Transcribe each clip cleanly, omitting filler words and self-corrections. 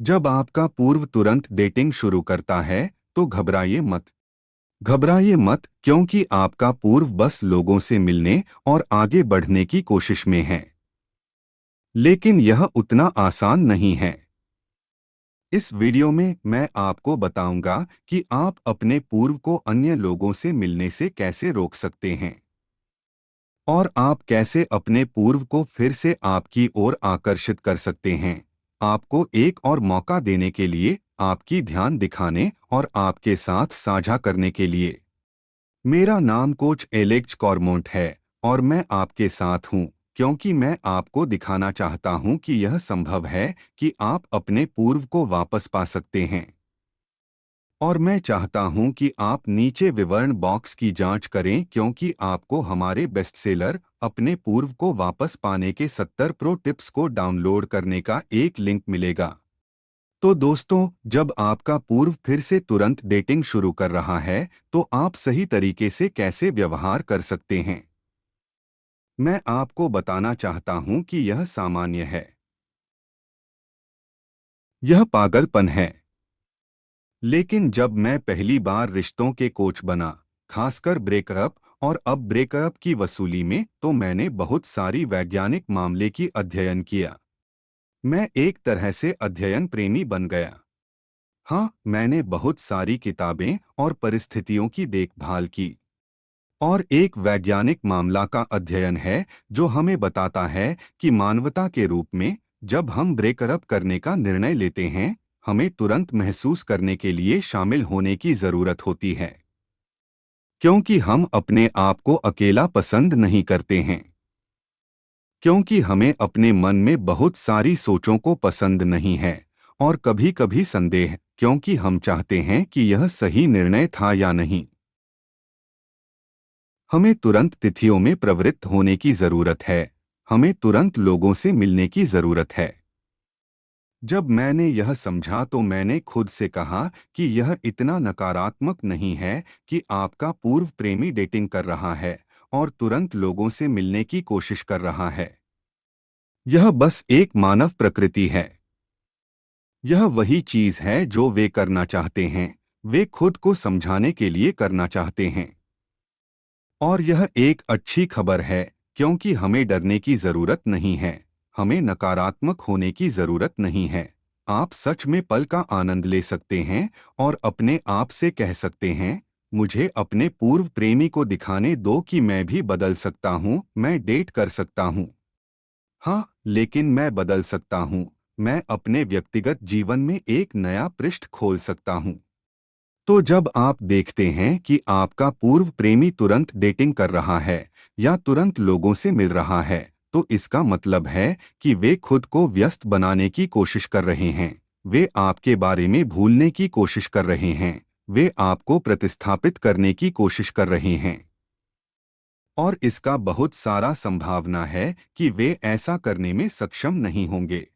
जब आपका पूर्व तुरंत डेटिंग शुरू करता है तो घबराइए मत। घबराइए मत क्योंकि आपका पूर्व बस लोगों से मिलने और आगे बढ़ने की कोशिश में है। लेकिन यह उतना आसान नहीं है। इस वीडियो में मैं आपको बताऊंगा कि आप अपने पूर्व को अन्य लोगों से मिलने से कैसे रोक सकते हैं और आप कैसे अपने पूर्व को फिर से आपकी ओर आकर्षित कर सकते हैं। आपको एक और मौका देने के लिए, आपकी ध्यान दिखाने और आपके साथ साझा करने के लिए। मेरा नाम कोच एलेक्स कॉर्मोंट है और मैं आपके साथ हूं क्योंकि मैं आपको दिखाना चाहता हूं कि यह संभव है कि आप अपने पूर्व को वापस पा सकते हैं। और मैं चाहता हूं कि आप नीचे विवरण बॉक्स की जांच करें क्योंकि आपको हमारे बेस्टसेलर अपने पूर्व को वापस पाने के 70 प्रो टिप्स को डाउनलोड करने का एक लिंक मिलेगा। तो दोस्तों, जब आपका पूर्व फिर से तुरंत डेटिंग शुरू कर रहा है तो आप सही तरीके से कैसे व्यवहार कर सकते हैं। मैं आपको बताना चाहता हूं कि यह सामान्य है। यह पागलपन है। लेकिन जब मैं पहली बार रिश्तों के कोच बना, खासकर ब्रेकअप और अब ब्रेकअप की वसूली में, तो मैंने बहुत सारी वैज्ञानिक मामले की अध्ययन किया। मैं एक तरह से अध्ययन प्रेमी बन गया। हाँ, मैंने बहुत सारी किताबें और परिस्थितियों की देखभाल की। और एक वैज्ञानिक मामला का अध्ययन है जो हमें बताता है कि मानवता के रूप में, जब हम ब्रेकअप करने का निर्णय लेते हैं, हमें तुरंत महसूस करने के लिए शामिल होने की जरूरत होती है। क्योंकि हम अपने आप को अकेला पसंद नहीं करते हैं। क्योंकि हमें अपने मन में बहुत सारी सोचों को पसंद नहीं है और कभी-कभी संदेह, क्योंकि हम चाहते हैं कि यह सही निर्णय था या नहीं। हमें तुरंत तिथियों में प्रवृत्त होने की जरूरत है। हमें तुरंत लोगों से मिलने की जरूरत है। जब मैंने यह समझा तो मैंने खुद से कहा कि यह इतना नकारात्मक नहीं है कि आपका पूर्व प्रेमी डेटिंग कर रहा है और तुरंत लोगों से मिलने की कोशिश कर रहा है। यह बस एक मानव प्रकृति है। यह वही चीज है जो वे करना चाहते हैं। वे खुद को समझाने के लिए करना चाहते हैं। और यह एक अच्छी खबर है क्योंकि हमें डरने की जरूरत नहीं है। हमें नकारात्मक होने की जरूरत नहीं है। आप सच में पल का आनंद ले सकते हैं और अपने आप से कह सकते हैं, मुझे अपने पूर्व प्रेमी को दिखाने दो कि मैं भी बदल सकता हूँ, मैं डेट कर सकता हूँ। हाँ, लेकिन मैं बदल सकता हूँ। मैं अपने व्यक्तिगत जीवन में एक नया पृष्ठ खोल सकता हूँ। तो जब आप देखते हैं कि आपका पूर्व प्रेमी तुरंत डेटिंग कर रहा है या तुरंत लोगों से मिल रहा है, तो इसका मतलब है कि वे खुद को व्यस्त बनाने की कोशिश कर रहे हैं। वे आपके बारे में भूलने की कोशिश कर रहे हैं। वे आपको प्रतिस्थापित करने की कोशिश कर रहे हैं। और इसका बहुत सारा संभावना है कि वे ऐसा करने में सक्षम नहीं होंगे।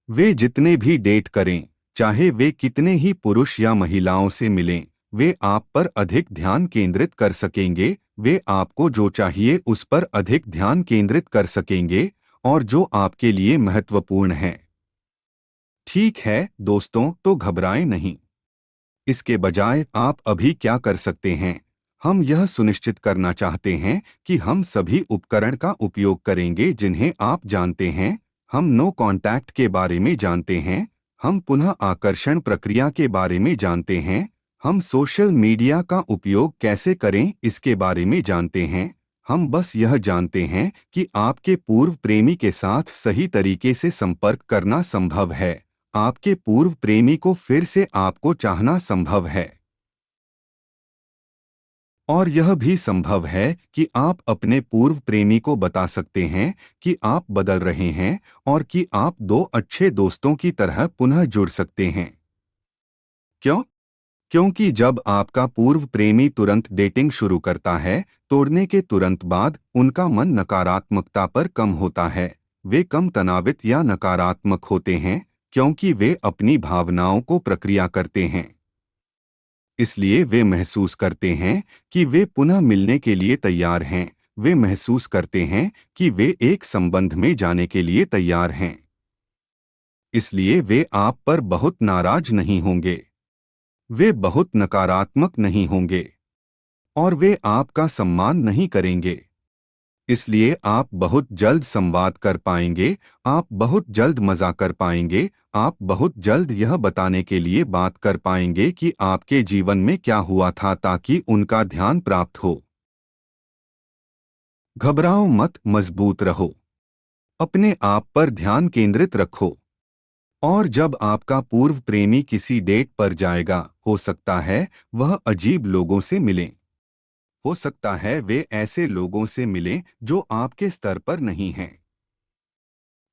वे जितने भी डेट करें, चाहे वे कितने ही पुरुष या महिलाओं से मिलें, वे आप पर अधिक ध्यान केंद्रित कर सकेंगे। वे आपको जो चाहिए उस पर अधिक ध्यान केंद्रित कर सकेंगे और जो आपके लिए महत्वपूर्ण है। ठीक है दोस्तों, तो घबराएं नहीं। इसके बजाय आप अभी क्या कर सकते हैं? हम यह सुनिश्चित करना चाहते हैं कि हम सभी उपकरण का उपयोग करेंगे जिन्हें आप जानते हैं। हम नो कांटेक्ट के बारे में जानते हैं। हम पुनः आकर्षण प्रक्रिया के बारे में जानते हैं। हम सोशल मीडिया का उपयोग कैसे करें इसके बारे में जानते हैं। हम बस यह जानते हैं कि आपके पूर्व प्रेमी के साथ सही तरीके से संपर्क करना संभव है। आपके पूर्व प्रेमी को फिर से आपको चाहना संभव है। और यह भी संभव है कि आप अपने पूर्व प्रेमी को बता सकते हैं कि आप बदल रहे हैं और कि आप दो अच्छे दोस्तों की तरह पुनः जुड़ सकते हैं। क्यों? क्योंकि जब आपका पूर्व प्रेमी तुरंत डेटिंग शुरू करता है, तोड़ने के तुरंत बाद उनका मन नकारात्मकता पर कम होता है। वे कम तनावित या नकारात्मक होते हैं क्योंकि वे अपनी भावनाओं को प्रक्रिया करते हैं। इसलिए वे महसूस करते हैं कि वे पुनः मिलने के लिए तैयार हैं। वे महसूस करते हैं कि वे एक संबंध में जाने के लिए तैयार हैं। इसलिए वे आप पर बहुत नाराज नहीं होंगे। वे बहुत नकारात्मक नहीं होंगे और वे आपका सम्मान नहीं करेंगे। इसलिए आप बहुत जल्द संवाद कर पाएंगे, आप बहुत जल्द मजा कर पाएंगे, आप बहुत जल्द यह बताने के लिए बात कर पाएंगे कि आपके जीवन में क्या हुआ था ताकि उनका ध्यान प्राप्त हो। घबराओ मत, मजबूत रहो। अपने आप पर ध्यान केंद्रित रखो। और जब आपका पूर्व प्रेमी किसी डेट पर जाएगा, हो सकता है वह अजीब लोगों से मिले। हो सकता है वे ऐसे लोगों से मिलें जो आपके स्तर पर नहीं हैं।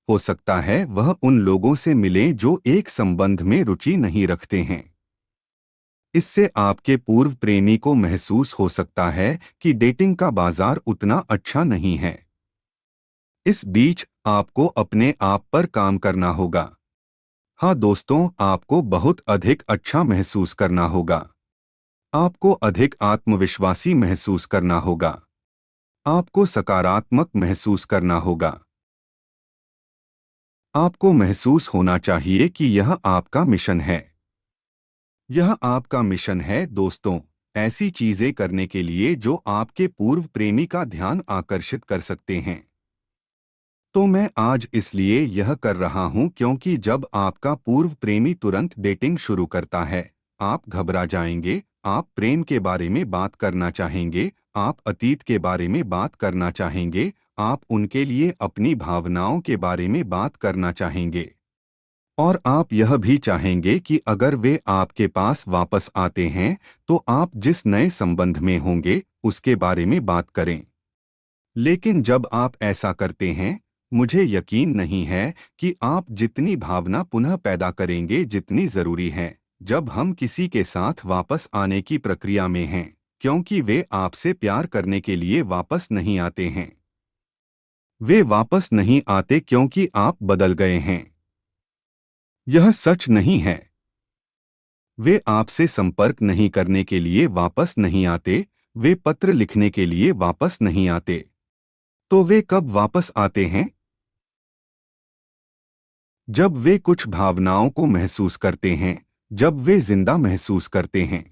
हो सकता है वह उन लोगों से मिलें जो एक संबंध में रुचि नहीं रखते हैं। इससे आपके पूर्व प्रेमी को महसूस हो सकता है कि डेटिंग का बाजार उतना अच्छा नहीं है। इस बीच आपको अपने आप पर काम करना होगा। हाँ दोस्तों, आपको बहुत अधिक अच्छा महसूस करना होगा। आपको अधिक आत्मविश्वासी महसूस करना होगा। आपको सकारात्मक महसूस करना होगा। आपको महसूस होना चाहिए कि यह आपका मिशन है। यह आपका मिशन है दोस्तों, ऐसी चीजें करने के लिए जो आपके पूर्व प्रेमी का ध्यान आकर्षित कर सकते हैं। तो मैं आज इसलिए यह कर रहा हूं क्योंकि जब आपका पूर्व प्रेमी तुरंत डेटिंग शुरू करता है, आप घबरा जाएंगे, आप प्रेम के बारे में बात करना चाहेंगे, आप अतीत के बारे में बात करना चाहेंगे, आप उनके लिए अपनी भावनाओं के बारे में बात करना चाहेंगे। और आप यह भी चाहेंगे कि अगर वे आपके पास वापस आते हैं तो आप जिस नए संबंध में होंगे उसके बारे में बात करें। लेकिन जब आप ऐसा करते हैं, मुझे यकीन नहीं है कि आप जितनी भावना पुनः पैदा करेंगे जितनी जरूरी है जब हम किसी के साथ वापस आने की प्रक्रिया में हैं, क्योंकि वे आपसे प्यार करने के लिए वापस नहीं आते हैं। वे वापस नहीं आते क्योंकि आप बदल गए हैं। यह सच नहीं है। वे आपसे संपर्क नहीं करने के लिए वापस नहीं आते, वे पत्र लिखने के लिए वापस नहीं आते। तो वे कब वापस आते हैं? जब वे कुछ भावनाओं को महसूस करते हैं, जब वे जिंदा महसूस करते हैं,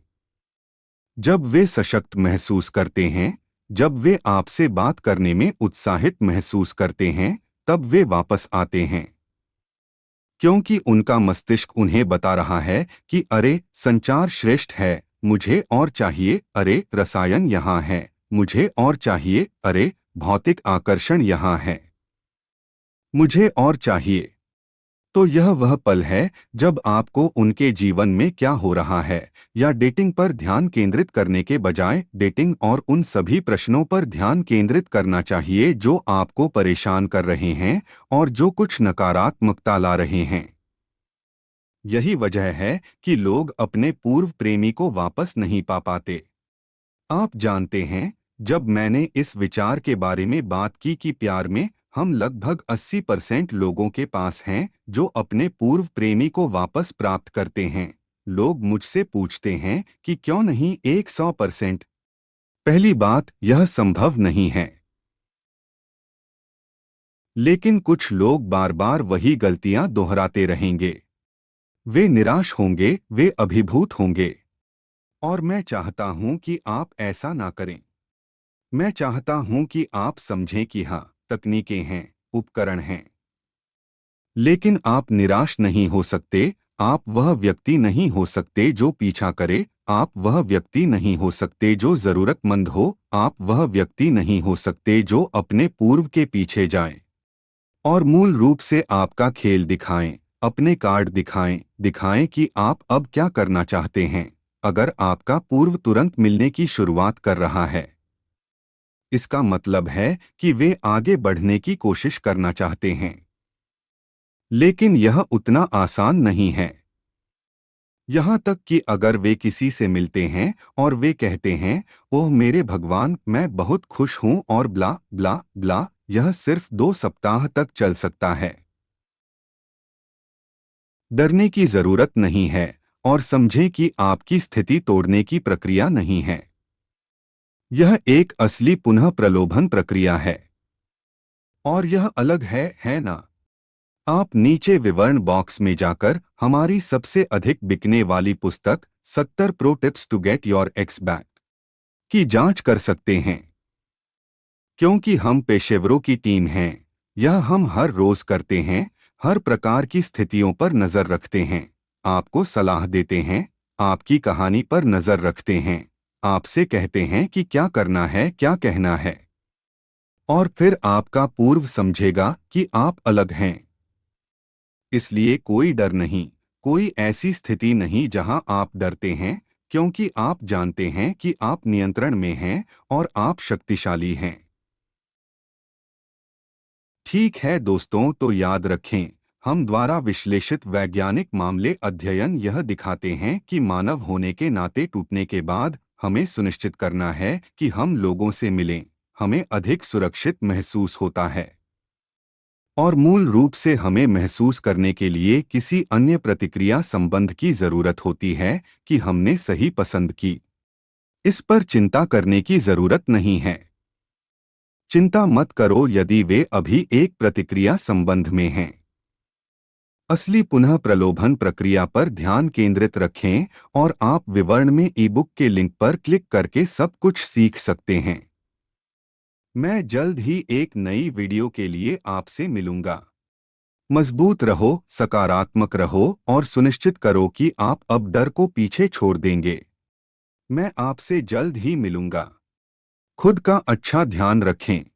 जब वे सशक्त महसूस करते हैं, जब वे आपसे बात करने में उत्साहित महसूस करते हैं, तब वे वापस आते हैं। क्योंकि उनका मस्तिष्क उन्हें बता रहा है कि अरे संचार श्रेष्ठ है, मुझे और चाहिए, अरे रसायन यहाँ है, मुझे और चाहिए, अरे भौतिक आकर्षण यहाँ है, मुझे और चाहिए। तो यह वह पल है जब आपको उनके जीवन में क्या हो रहा है या डेटिंग पर ध्यान केंद्रित करने के बजाय डेटिंग और उन सभी प्रश्नों पर ध्यान केंद्रित करना चाहिए जो आपको परेशान कर रहे हैं और जो कुछ नकारात्मकता ला रहे हैं। यही वजह है कि लोग अपने पूर्व प्रेमी को वापस नहीं पा पाते। आप जानते हैं, जब मैंने इस विचार के बारे में बात की कि प्यार में हम लगभग 80% लोगों के पास हैं जो अपने पूर्व प्रेमी को वापस प्राप्त करते हैं, लोग मुझसे पूछते हैं कि क्यों नहीं 100%। पहली बात, यह संभव नहीं है। लेकिन कुछ लोग बार बार वही गलतियां दोहराते रहेंगे। वे निराश होंगे, वे अभिभूत होंगे। और मैं चाहता हूं कि आप ऐसा ना करें। मैं चाहता हूं कि आप समझें कि हाँ, तकनीकें हैं, उपकरण हैं, लेकिन आप निराश नहीं हो सकते। आप वह व्यक्ति नहीं हो सकते जो पीछा करे, आप वह व्यक्ति नहीं हो सकते जो जरूरतमंद हो, आप वह व्यक्ति नहीं हो सकते जो अपने पूर्व के पीछे जाए। और मूल रूप से आपका खेल दिखाएं, अपने कार्ड दिखाएं, दिखाएं कि आप अब क्या करना चाहते हैं। अगर आपका पूर्व तुरंत मिलने की शुरुआत कर रहा है, इसका मतलब है कि वे आगे बढ़ने की कोशिश करना चाहते हैं। लेकिन यह उतना आसान नहीं है। यहाँ तक कि अगर वे किसी से मिलते हैं और वे कहते हैं, ओह मेरे भगवान, मैं बहुत खुश हूँ और ब्ला ब्ला ब्ला, यह सिर्फ 2 सप्ताह तक चल सकता है। डरने की जरूरत नहीं है और समझें कि आपकी स्थिति तोड़ने की प्रक्रिया नहीं है। यह एक असली पुनः प्रलोभन प्रक्रिया है। और यह अलग है ना? आप नीचे विवरण बॉक्स में जाकर हमारी सबसे अधिक बिकने वाली पुस्तक 70 pro tips to get your ex back की जांच कर सकते हैं। क्योंकि हम पेशेवरों की टीम हैं, यह हम हर रोज करते हैं, हर प्रकार की स्थितियों पर नजर रखते हैं, आपको सलाह देते हैं, आपकी कहानी पर नजर रखते हैं, आपसे कहते हैं कि क्या करना है, क्या कहना है, और फिर आपका पूर्व समझेगा कि आप अलग हैं। इसलिए कोई डर नहीं, कोई ऐसी स्थिति नहीं जहां आप डरते हैं, क्योंकि आप जानते हैं कि आप नियंत्रण में हैं और आप शक्तिशाली हैं। ठीक है दोस्तों, तो याद रखें, हम द्वारा विश्लेषित वैज्ञानिक मामले अध्ययन यह दिखाते हैं कि मानव होने के नाते टूटने के बाद हमें सुनिश्चित करना है कि हम लोगों से मिलें, हमें अधिक सुरक्षित महसूस होता है। और मूल रूप से हमें महसूस करने के लिए किसी अन्य प्रतिक्रिया संबंध की जरूरत होती है कि हमने सही पसंद की। इस पर चिंता करने की जरूरत नहीं है। चिंता मत करो यदि वे अभी एक प्रतिक्रिया संबंध में हैं। असली पुनः प्रलोभन प्रक्रिया पर ध्यान केंद्रित रखें और आप विवरण में ईबुक के लिंक पर क्लिक करके सब कुछ सीख सकते हैं। मैं जल्द ही एक नई वीडियो के लिए आपसे मिलूंगा। मजबूत रहो, सकारात्मक रहो और सुनिश्चित करो कि आप अब डर को पीछे छोड़ देंगे। मैं आपसे जल्द ही मिलूंगा। खुद का अच्छा ध्यान रखें।